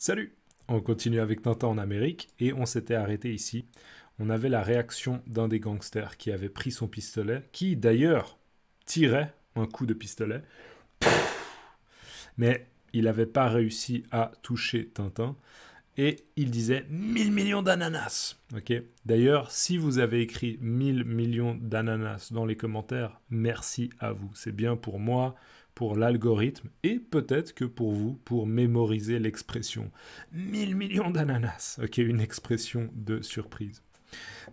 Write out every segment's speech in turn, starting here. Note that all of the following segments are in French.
Salut! On continue avec Tintin en Amérique et on s'était arrêté ici. On avait la réaction d'un des gangsters qui avait pris son pistolet, qui d'ailleurs tirait un coup de pistolet, mais il n'avait pas réussi à toucher Tintin et il disait 1000 millions d'ananas. Okay. D'ailleurs, si vous avez écrit 1000 millions d'ananas dans les commentaires, merci à vous. C'est bien pour moi, pour l'algorithme et peut-être que pour vous, pour mémoriser l'expression 1000 millions d'ananas. Ok, une expression de surprise.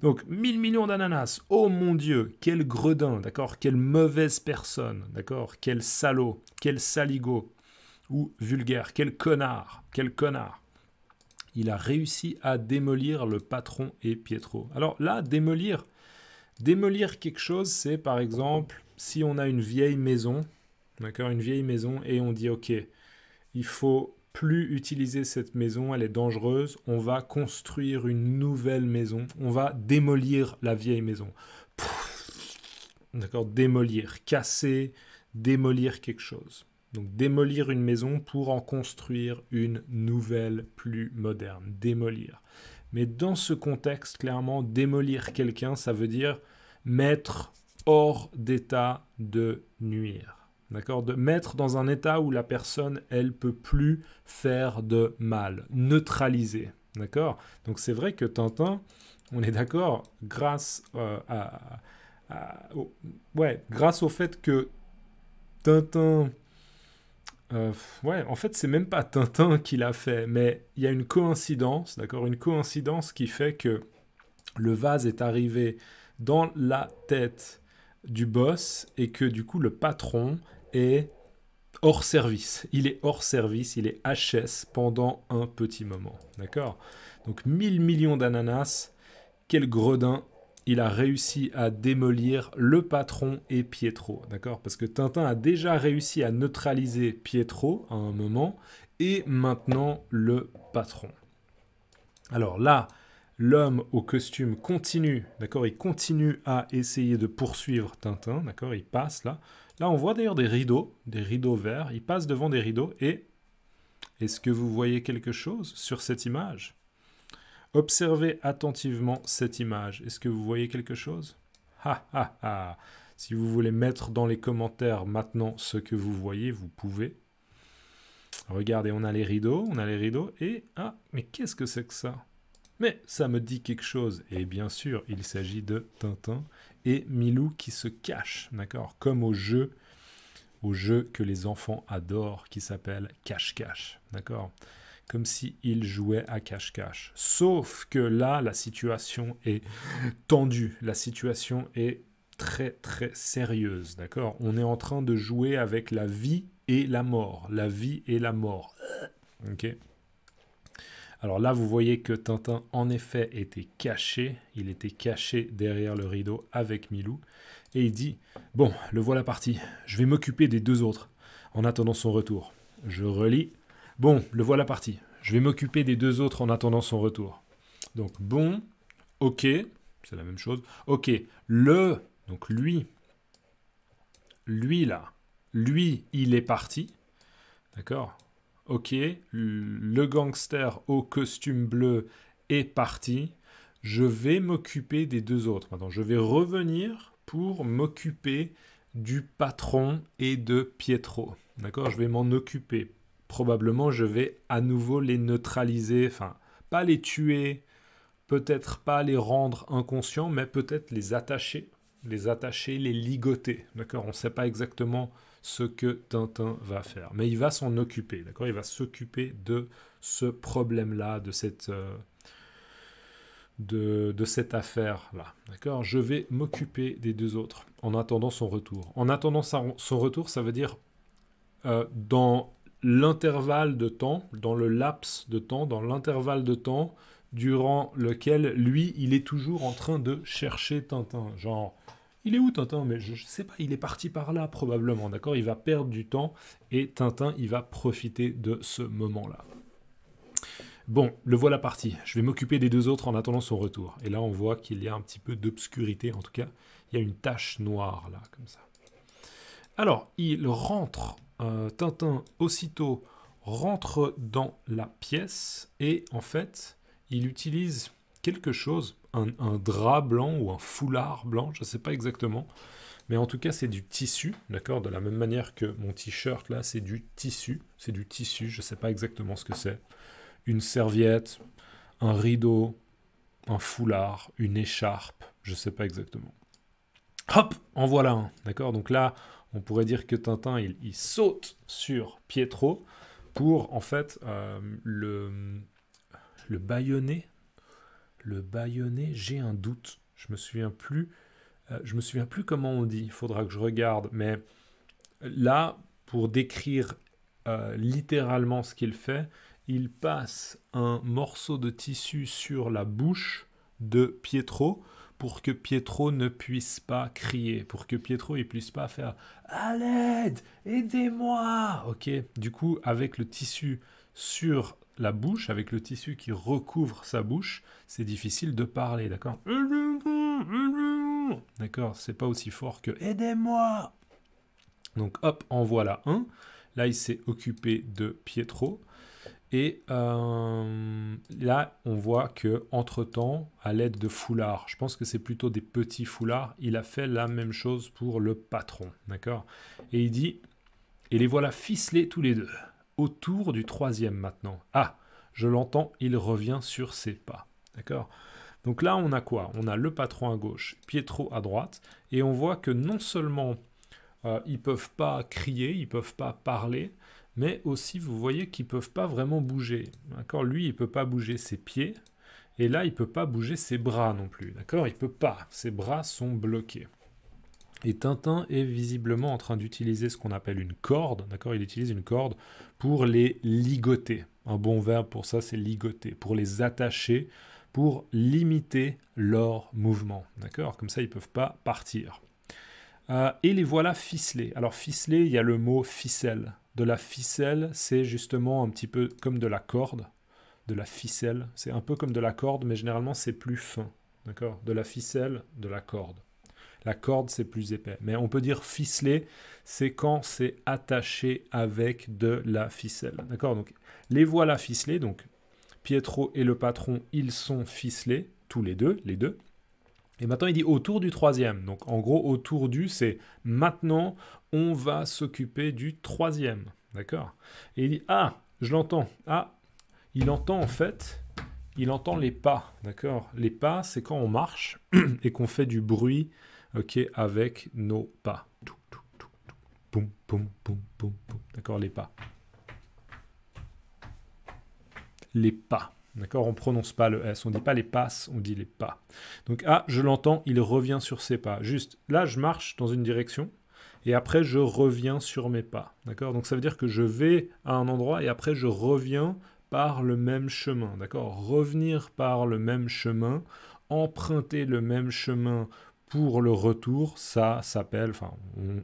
Donc 1000 millions d'ananas, oh mon Dieu, quel gredin, d'accord, quelle mauvaise personne, d'accord, quel salaud, quel saligo, ou vulgaire, quel connard, quel connard. Il a réussi à démolir le patron et Pietro. Alors là, démolir quelque chose, c'est par exemple, si on a une vieille maison, d'accord, une vieille maison, et on dit, ok, il faut plus utiliser cette maison, elle est dangereuse, on va construire une nouvelle maison, on va démolir la vieille maison. D'accord, démolir, casser, démolir quelque chose. Donc démolir une maison pour en construire une nouvelle plus moderne. Démolir. Mais dans ce contexte, clairement, démolir quelqu'un, ça veut dire mettre hors d'état de nuire. D'accord ? De mettre dans un état où la personne, elle peut plus faire de mal. Neutraliser. D'accord ? Donc c'est vrai que Tintin, on est d'accord, grâce grâce au fait que Tintin... ouais, en fait, c'est même pas Tintin qui l'a fait, mais il y a une coïncidence, d'accord, une coïncidence qui fait que le vase est arrivé dans la tête du boss et que du coup le patron est hors service. Il est hors service, il est HS pendant un petit moment, d'accord. Donc 1000 millions d'ananas, quel gredin. Il a réussi à démolir le patron et Pietro, d'accord? Parce que Tintin a déjà réussi à neutraliser Pietro à un moment, et maintenant le patron. Alors là, l'homme au costume continue, d'accord? Il continue à essayer de poursuivre Tintin, d'accord? Il passe là. Là, on voit d'ailleurs des rideaux verts. Il passe devant des rideaux, et est-ce que vous voyez quelque chose sur cette image? Observez attentivement cette image. Est-ce que vous voyez quelque chose? Ha ha ha. Si vous voulez mettre dans les commentaires maintenant ce que vous voyez, vous pouvez. Regardez, on a les rideaux, et... Ah, mais qu'est-ce que c'est que ça? Mais ça me dit quelque chose. Et bien sûr, il s'agit de Tintin et Milou qui se cachent, d'accord? Comme au jeu que les enfants adorent, qui s'appelle Cache-Cache, d'accord? Comme s'ils jouaient à cache-cache. Sauf que là, la situation est tendue. La situation est très, très sérieuse, d'accord? On est en train de jouer avec la vie et la mort. La vie et la mort. Ok? Alors là, vous voyez que Tintin, en effet, était caché. Il était caché derrière le rideau avec Milou. Et il dit, bon, le voilà parti. Je vais m'occuper des deux autres en attendant son retour. Je relis. Bon, le voilà parti. Je vais m'occuper des deux autres en attendant son retour. Donc, bon, ok, c'est la même chose. Ok, donc lui là, lui, il est parti. D'accord? Ok, le gangster au costume bleu est parti. Je vais m'occuper des deux autres. Maintenant, je vais revenir pour m'occuper du patron et de Pietro. D'accord? Je vais m'en occuper. Probablement, je vais à nouveau les neutraliser, enfin, pas les tuer, peut-être pas les rendre inconscients, mais peut-être les attacher, les ligoter, d'accord? On ne sait pas exactement ce que Tintin va faire, mais il va s'en occuper, d'accord? Il va s'occuper de ce problème-là, de cette affaire-là, d'accord? Je vais m'occuper des deux autres en attendant son retour. En attendant son retour, ça veut dire dans l'intervalle de temps, dans le laps de temps, dans l'intervalle de temps durant lequel, lui, il est toujours en train de chercher Tintin. Genre, il est où Tintin? Mais je sais pas, il est parti par là probablement, d'accord? Il va perdre du temps et Tintin, il va profiter de ce moment-là. Bon, le voilà parti. Je vais m'occuper des deux autres en attendant son retour. Et là, on voit qu'il y a un petit peu d'obscurité. En tout cas, il y a une tache noire là, comme ça. Alors, il rentre Tintin aussitôt rentre dans la pièce et en fait, il utilise quelque chose, un drap blanc ou un foulard blanc, je ne sais pas exactement, mais en tout cas, c'est du tissu, d'accord? De la même manière que mon t-shirt, là, c'est du tissu, je ne sais pas exactement ce que c'est. Une serviette, un rideau, un foulard, une écharpe, je ne sais pas exactement. Hop, en voilà un, d'accord? Donc là, on pourrait dire que Tintin, il saute sur Pietro pour, en fait, le bâillonner. Le bâillonner, j'ai un doute. Je me souviens plus comment on dit. Il faudra que je regarde. Mais là, pour décrire littéralement ce qu'il fait, il passe un morceau de tissu sur la bouche de Pietro pour que Pietro ne puisse pas crier, pour que Pietro ne puisse pas faire « À l'aide, aidez-moi !» Ok, du coup, avec le tissu sur la bouche, avec le tissu qui recouvre sa bouche, c'est difficile de parler, d'accord? D'accord, c'est pas aussi fort que « Aidez-moi !» Donc hop, en voilà un. Là, il s'est occupé de Pietro. Et là, on voit que entre-temps, à l'aide de foulards, je pense que c'est plutôt des petits foulards, il a fait la même chose pour le patron, d'accord? Et il dit, et les voilà ficelés tous les deux, autour du troisième maintenant. Ah, je l'entends, il revient sur ses pas, d'accord? Donc là, on a quoi? On a le patron à gauche, Pietro à droite, et on voit que non seulement ils peuvent pas crier, ils peuvent pas parler, mais aussi vous voyez qu'ils peuvent pas vraiment bouger. D'accord? Lui, il peut pas bouger ses pieds, et là, il peut pas bouger ses bras non plus. D'accord? Il peut pas. Ses bras sont bloqués. Et Tintin est visiblement en train d'utiliser ce qu'on appelle une corde. D'accord? Il utilise une corde pour les ligoter. Un bon verbe pour ça, c'est ligoter. Pour les attacher, pour limiter leur mouvement. D'accord? Comme ça, ils peuvent pas partir. Et les voilà ficelés. Alors ficelés, il y a le mot ficelle. De la ficelle, c'est justement un petit peu comme de la corde. De la ficelle, c'est un peu comme de la corde, mais généralement c'est plus fin. D'accord? De la ficelle, de la corde. La corde, c'est plus épais. Mais on peut dire ficelé, c'est quand c'est attaché avec de la ficelle. D'accord? Donc les voilà ficelés. Donc Pietro et le patron, ils sont ficelés, tous les deux. Et maintenant, il dit autour du troisième. Donc, en gros, autour du, c'est maintenant, on va s'occuper du troisième. D'accord? Et il dit, ah, je l'entends. Ah, il entend en fait, il entend les pas. D'accord? Les pas, c'est quand on marche et qu'on fait du bruit, ok, avec nos pas. Poum, poum, poum, poum, poum. D'accord? Les pas. Les pas. D'accord? On ne prononce pas le S, on ne dit pas les passes, on dit les pas. Donc, ah, je l'entends, il revient sur ses pas. Juste, là, je marche dans une direction, et après, je reviens sur mes pas. D'accord? Donc, ça veut dire que je vais à un endroit, et après, je reviens par le même chemin. D'accord? Revenir par le même chemin, emprunter le même chemin pour le retour, ça s'appelle, enfin,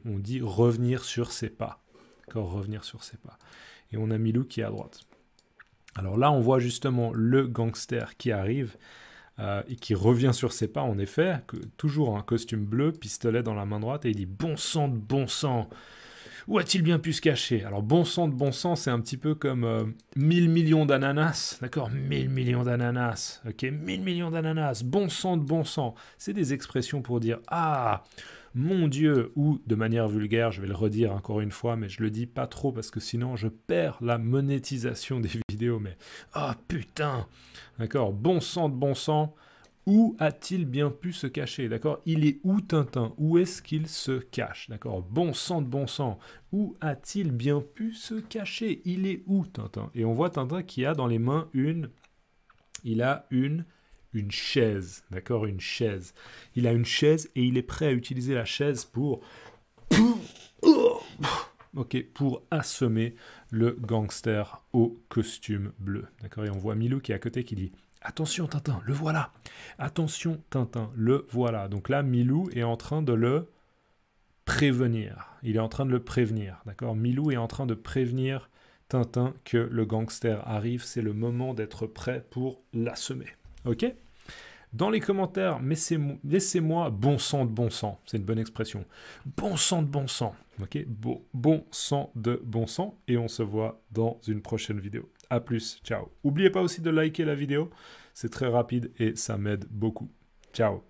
on dit revenir sur ses pas. D'accord? Revenir sur ses pas. Et on a Milou qui est à droite. Alors là, on voit justement le gangster qui arrive et qui revient sur ses pas, en effet, toujours un costume bleu, pistolet dans la main droite, et il dit « Bon sang de bon sang, où a-t-il bien pu se cacher ?» Alors, bon sang de bon sang, c'est un petit peu comme 1000 millions d'ananas, d'accord? 1000 millions d'ananas, ok? 1000 millions d'ananas, bon sang de bon sang. C'est des expressions pour dire « Ah !» Mon Dieu, ou de manière vulgaire, je vais le redire encore une fois, mais je le dis pas trop parce que sinon je perds la monétisation des vidéos, mais ah putain, d'accord, bon sang de bon sang, où a-t-il bien pu se cacher, d'accord? Il est où Tintin? Où est-ce qu'il se cache, d'accord? Bon sang de bon sang, où a-t-il bien pu se cacher? Il est où Tintin? Et on voit Tintin qui a dans les mains une chaise, d'accord, une chaise. Il a une chaise et il est prêt à utiliser la chaise pour assommer le gangster au costume bleu, d'accord. Et on voit Milou qui est à côté qui dit « Attention Tintin, le voilà. Attention Tintin, le voilà. » Donc là, Milou est en train de le prévenir. Il est en train de le prévenir, d'accord. Milou est en train de prévenir Tintin que le gangster arrive. C'est le moment d'être prêt pour l'assommer. Ok? Dans les commentaires, laissez-moi bon sang de bon sang. C'est une bonne expression. Bon sang de bon sang. Ok, bon sang de bon sang. Et on se voit dans une prochaine vidéo. A plus, ciao. N'oubliez pas aussi de liker la vidéo. C'est très rapide et ça m'aide beaucoup. Ciao.